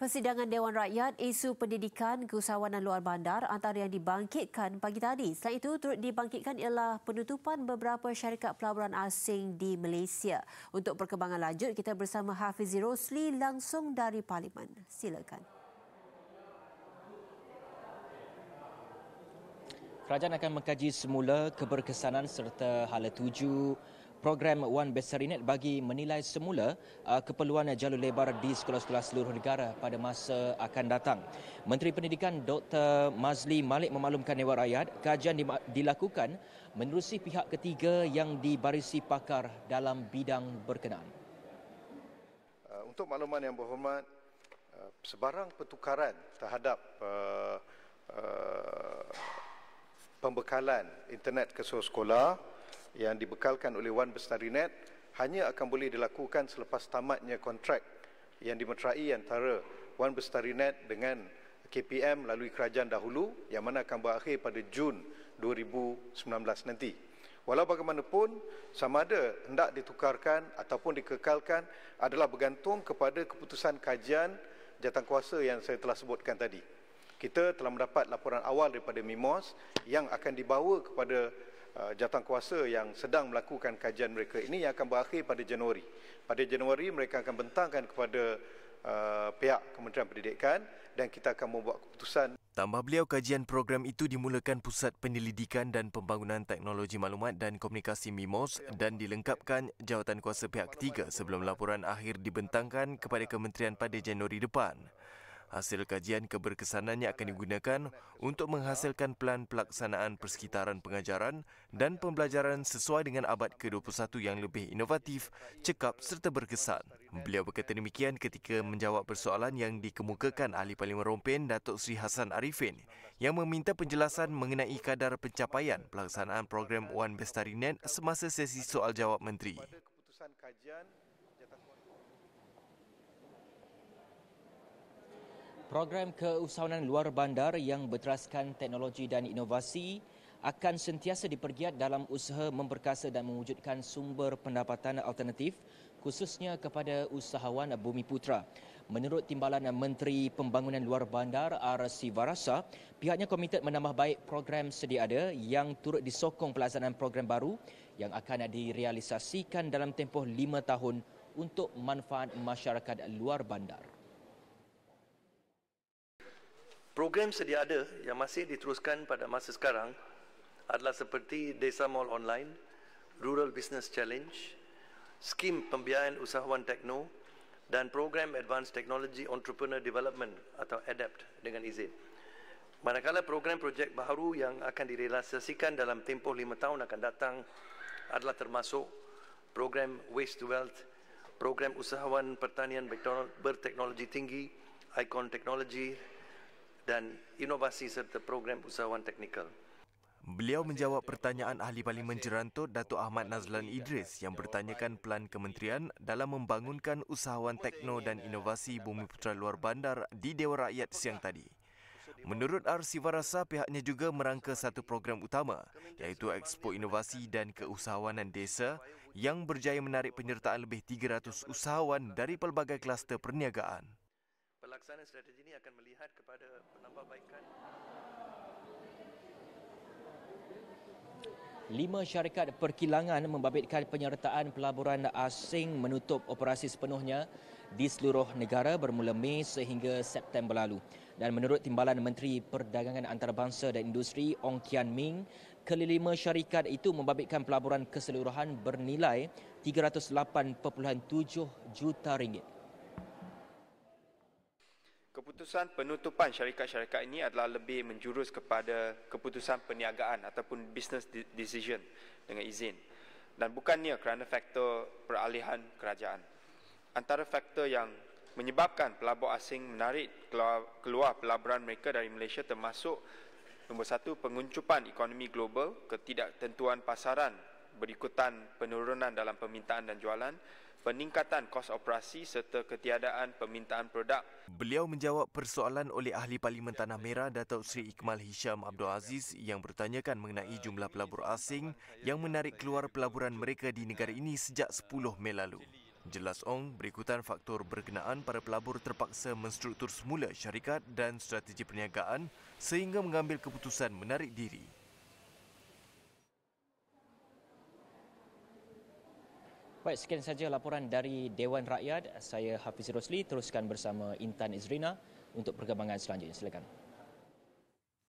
Persidangan Dewan Rakyat isu pendidikan keusahawanan luar bandar antara yang dibangkitkan pagi tadi. Selain itu, turut dibangkitkan ialah penutupan beberapa syarikat pelaburan asing di Malaysia. Untuk perkembangan lanjut, kita bersama Hafizi Rosli langsung dari Parlimen. Silakan. Kerajaan akan mengkaji semula keberkesanan serta hala tuju program Wan Bestarinet bagi menilai semula keperluan jalur lebar di sekolah-sekolah seluruh negara pada masa akan datang. Menteri Pendidikan Dr. Mazli Malik memaklumkan Dewan Rakyat, kajian dilakukan menerusi pihak ketiga yang dibarisi pakar dalam bidang berkenaan. Untuk makluman yang berhormat, sebarang pertukaran terhadap pembekalan internet ke seluruh sekolah yang dibekalkan oleh Wan Bestarinet hanya akan boleh dilakukan selepas tamatnya kontrak yang dimeterai antara Wan Bestarinet dengan KPM melalui kerajaan dahulu yang mana akan berakhir pada Jun 2019 nanti. Walau bagaimanapun, sama ada hendak ditukarkan ataupun dikekalkan adalah bergantung kepada keputusan kajian jawatankuasa yang saya telah sebutkan tadi. Kita telah mendapat laporan awal daripada MIMOS yang akan dibawa kepada jawatankuasa yang sedang melakukan kajian mereka ini yang akan berakhir pada Januari. Pada Januari mereka akan bentangkan kepada pihak Kementerian Pendidikan dan kita akan membuat keputusan. Tambah beliau, kajian program itu dimulakan Pusat Penyelidikan dan Pembangunan Teknologi Maklumat dan Komunikasi MIMOS dan dilengkapkan jawatankuasa pihak ketiga sebelum laporan akhir dibentangkan kepada kementerian pada Januari depan. Hasil kajian keberkesanannya akan digunakan untuk menghasilkan pelan pelaksanaan persekitaran pengajaran dan pembelajaran sesuai dengan abad ke-21 yang lebih inovatif, cekap serta berkesan. Beliau berkata demikian ketika menjawab persoalan yang dikemukakan Ahli Parlimen Rompen Datuk Seri Hassan Arifin yang meminta penjelasan mengenai kadar pencapaian pelaksanaan program Wan Bestarinet semasa sesi soal jawab menteri. Program keusahawanan luar bandar yang berteraskan teknologi dan inovasi akan sentiasa dipergiat dalam usaha memperkasa dan mewujudkan sumber pendapatan alternatif khususnya kepada usahawan Bumiputera. Menurut Timbalan Menteri Pembangunan Luar Bandar R.C. Varasa, pihaknya komited menambah baik program sedia ada yang turut disokong pelaksanaan program baru yang akan direalisasikan dalam tempoh 5 tahun untuk manfaat masyarakat luar bandar. Program sedia ada yang masih diteruskan pada masa sekarang adalah seperti Desa Mall Online, Rural Business Challenge, skim pembiayaan usahawan tekno dan program Advanced Technology Entrepreneur Development atau ADAPT dengan izin. Manakala program projek baharu yang akan direalisasikan dalam tempoh 5 tahun akan datang adalah termasuk program Waste to Wealth, program usahawan pertanian berteknologi tinggi, Icon Technology, dan inovasi serta program usahawan teknikal. Beliau menjawab pertanyaan Ahli Parlimen Jerantut Datuk Ahmad Nazlan Idris yang bertanyakan pelan kementerian dalam membangunkan usahawan tekno dan inovasi Bumiputera luar bandar di Dewan Rakyat siang tadi. Menurut R.C. Varasa, pihaknya juga merangka satu program utama iaitu Expo Inovasi dan Keusahawanan Desa yang berjaya menarik penyertaan lebih 300 usahawan dari pelbagai kluster perniagaan. Pelaksanaan strategi ini akan melihat kepada penambahbaikan. 5 syarikat perkilangan membabitkan penyertaan pelaburan asing menutup operasi sepenuhnya di seluruh negara bermula Mei sehingga September lalu. Dan menurut Timbalan Menteri Perdagangan Antarabangsa dan Industri Ong Kian Ming, kelima syarikat itu membabitkan pelaburan keseluruhan bernilai 308.7 juta ringgit. Keputusan penutupan syarikat-syarikat ini adalah lebih menjurus kepada keputusan perniagaan ataupun business decision dengan izin dan bukannya kerana faktor peralihan kerajaan. Antara faktor yang menyebabkan pelabur asing menarik keluar pelaburan mereka dari Malaysia termasuk nombor 1, penguncupan ekonomi global, ketidaktentuan pasaran berikutan penurunan dalam permintaan dan jualan, peningkatan kos operasi serta ketiadaan permintaan produk. Beliau menjawab persoalan oleh Ahli Parlimen Tanah Merah Datuk Seri Ikmal Hisham Abdul Aziz yang bertanyakan mengenai jumlah pelabur asing yang menarik keluar pelaburan mereka di negara ini sejak 10 Mei lalu. Jelas Ong, berikutan faktor berkenaan para pelabur terpaksa menstruktur semula syarikat dan strategi perniagaan sehingga mengambil keputusan menarik diri. Baik, sekian saja laporan dari Dewan Rakyat. Saya Hafiz Rosli, teruskan bersama Intan Izrina untuk perkembangan selanjutnya. Silakan.